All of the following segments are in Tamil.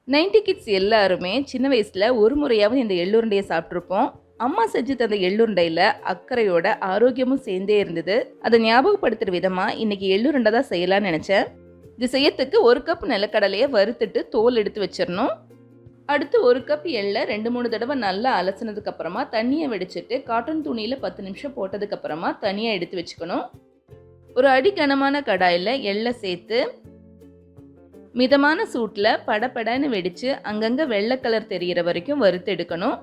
90 கிட்ஸ் எல்லாருமே சின்ன வயசில் ஒரு முறையாவது இந்த எள்ளுருண்டையை சாப்பிட்ருப்போம். அம்மா செஞ்சு தந்த எள்ளுருண்டையில் அக்கறையோட ஆரோக்கியமும் சேர்ந்தே இருந்தது. அதை ஞாபகப்படுத்துகிற விதமாக இன்றைக்கி எள்ளுருண்டை தான் செய்யலான்னு நினச்சேன். இது செய்யறதுக்கு 1 கப் நிலக்கடலையை வறுத்துட்டு தோல் எடுத்து வச்சிடணும். அடுத்து 1 கப் எள்ளை 2-3 தடவை நல்லா அலசினதுக்கு அப்புறமா தண்ணியை வடிச்சிட்டு காட்டன் துணியில் 10 நிமிஷம் போட்டதுக்கு அப்புறமா தனியாக எடுத்து வச்சுக்கணும். ஒரு அடி கனமான கடாயில் எள்ளை சேர்த்து மிதமான சூட்டில் படப்படன்னு வெடித்து அங்கங்கே வெள்ளை கலர் தெரிகிற வரைக்கும் வறுத்து எடுக்கணும்.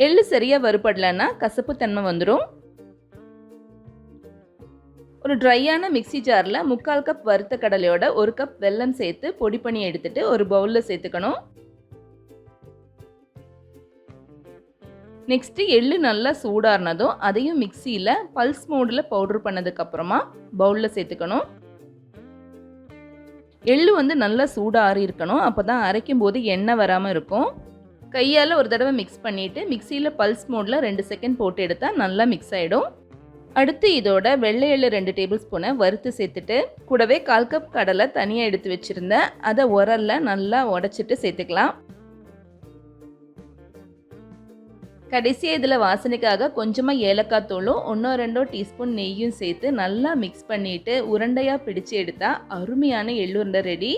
எள்ளு சரியாக வறுபடலைன்னா கசப்பு தன்மை வந்துடும். ஒரு ட்ரையான மிக்சி ஜாரில் 3/4 கப் வறுத்த கடலையோட 1 கப் வெல்லம் சேர்த்து பொடி பண்ணி எடுத்துட்டு ஒரு பவுலில் சேர்த்துக்கணும். நெக்ஸ்ட்டு எள்ளு நல்லா சூடாறினதும் அதையும் மிக்சியில் பல்ஸ் மோடில் பவுடர் பண்ணதுக்கப்புறமா பவுலில் சேர்த்துக்கணும். எள்ளு நல்லா சூடாக இருக்கணும். அப்போ தான் அரைக்கும் போது எண்ணெய் வராமல் இருக்கும். கையால் ஒரு தடவை மிக்ஸ் பண்ணிவிட்டு மிக்சியில் பல்ஸ் மோடில் 2 செகண்ட் போட்டு எடுத்தால் நல்லா மிக்ஸ் ஆகிடும். அடுத்து இதோட வெள்ளை எள்ளு 2 டேபிள் ஸ்பூனை வறுத்து சேர்த்துட்டு கூடவே 1/4 கப் கடலை தனியாக எடுத்து வச்சுருந்தேன். அதை உரலில் நல்லா உடச்சிட்டு சேர்த்துக்கலாம். கடைசியாக இதில் வாசனைக்காக கொஞ்சமாக ஏலக்காய் தூளும் 1-2 டீஸ்பூன் நெய்யும் சேர்த்து நல்லா மிக்ஸ் பண்ணிவிட்டு உருண்டையாக பிடிச்சு எடுத்தால் அருமையான எள்ளுருண்டை ரெடி.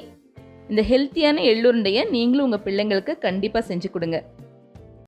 இந்த ஹெல்த்தியான எள்ளுருண்டையை நீங்களும் உங்கள் பிள்ளைங்களுக்கு கண்டிப்பாக செஞ்சு கொடுங்க.